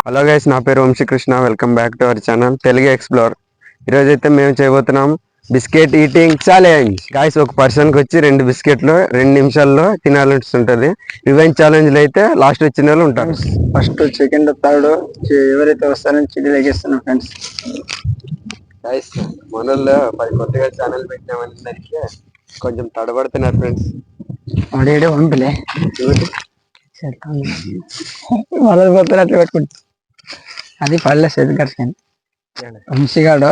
Hello guys, నా పేరు Vamshikrishna. Welcome back to our channel Telugu explore. ఈరోజు అయితే మేము చేయబోతున్నాం బిస్కెట్ ఈటింగ్ ఛాలెంజ్. గాయస్, ఒక పర్సన్కి వచ్చి 2 బిస్కెట్లు 2 నిమిషాల్లో తినాల్సి ఉంటుంది. రివెంజ్ ఛాలెంజ్లో అయితే లాస్ట్ వచ్చిన వాళ్ళు ఉంటారు. ఫస్ట్ సెకండ్ థర్డ్ ఎవరైతే వస్తారని చిడి లెగిస్తున్నాం ఫ్రెండ్స్. గైస్, మనల్లో కొత్తగా ఛానల్ పెట్టినామని దానికి కొంచెం తడబడుతున్నారు ఫ్రెండ్స్. అడే వంపలే మొదలు పోతారు అట్లా పెట్టుకుంటా. అది పడలే చేతి కట్టుకొని వంశీగాడు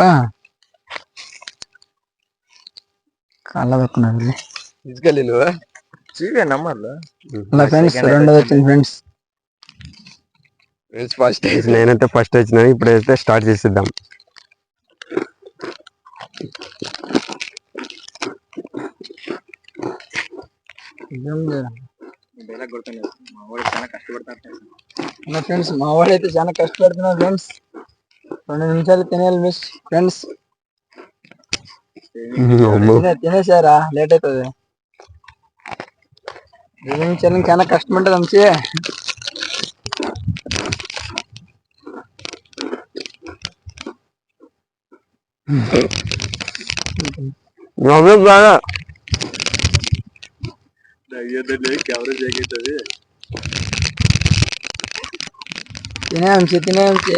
కళ్ళ పెట్టుకున్నాడు. తీసుకెళ్ళి నువ్వు ఫ్రెండ్స్ రెండోది వచ్చింది ఫ్రెండ్స్. ఫస్ట్ నేనైతే ఫస్ట్ వచ్చినా. ఇప్పుడైతే స్టార్ట్ చేసేద్దాం. ఫ్రెండ్స్ మా వాడు అయితే చాలా కష్టపడుతున్నారు ఫ్రెండ్స్. 2 నిమిషాలు తినేయాలి మిస్ ఫ్రెండ్స్. తినేసారా లేట్ అవుతుంది. 2 నిమిషాలు చాలా కష్టం ఉంటుంది వంశీ. తినే వంశీ తినే వంశీ.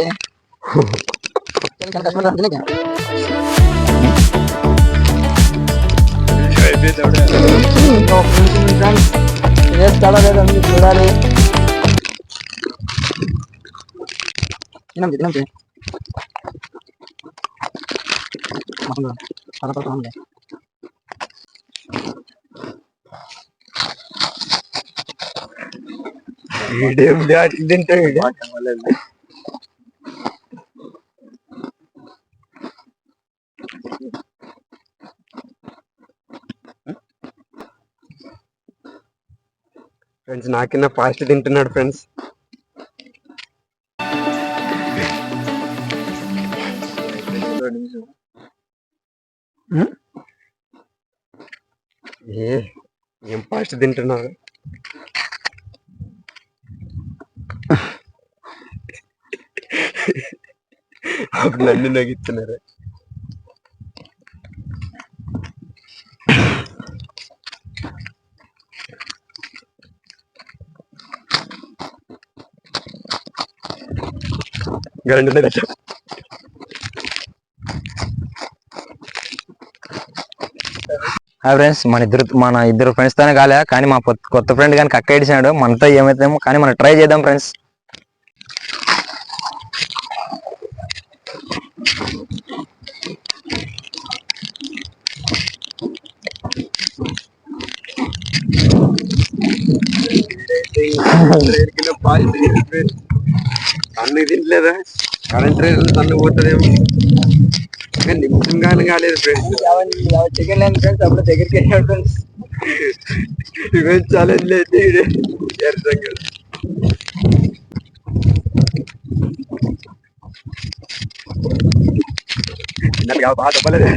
తినేస్తాడా లేదండి చూడాలి. తినండి తినండి. ఫ్రెండ్స్, నాకిన్న ఫాస్ట్ తింటున్నాడు ఫ్రెండ్స్. ఏం ఫాస్ట్ తింటున్నారు. అప్పుడు నన్ను నగిస్తున్నారు. హాయ్ ఫ్రెండ్స్, మన ఇద్దరు ఫ్రెండ్స్ తోనే కాలే, కానీ మా కొత్త ఫ్రెండ్ కానీ కక్క ఇడిచాడు. మనతో ఏమైతేమో కానీ మనం ట్రై చేద్దాం ఫ్రెండ్స్. అన్ని తింటలేదా? కరెంట్ రేట్ తన్ను పోతుందేమో. నిమిషం కానీ కాలేదు ఫ్రెండ్స్. చికెన్ లేని ఫ్రెండ్స్ అప్పుడు దగ్గరికి వెళ్ళాడు ఫ్రెండ్స్. రివెంజ్ ఛాలెంజ్ అయితే బాగా తప్పలేదు.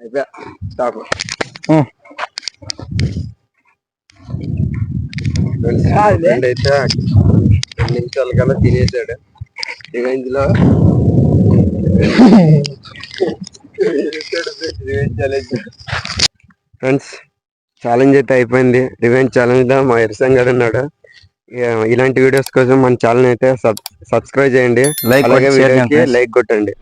అయిపోయా స్టాప్. అయితే 2 నిమిషాల కల్లా తినేసాడు. రివెంజ్ లో ఫ్రెండ్స్, ఛాలెంజ్ అయితే అయిపోయింది. రివెంజ్ ఛాలెంజ్ లో మా ఇర్సంగ్ గారు ఉన్నాడు. ఇలాంటి వీడియోస్ కోసం మన ఛానల్ అయితే సబ్స్క్రైబ్ చేయండి, అలాగే వీడియోకి లైక్ కొట్టండి.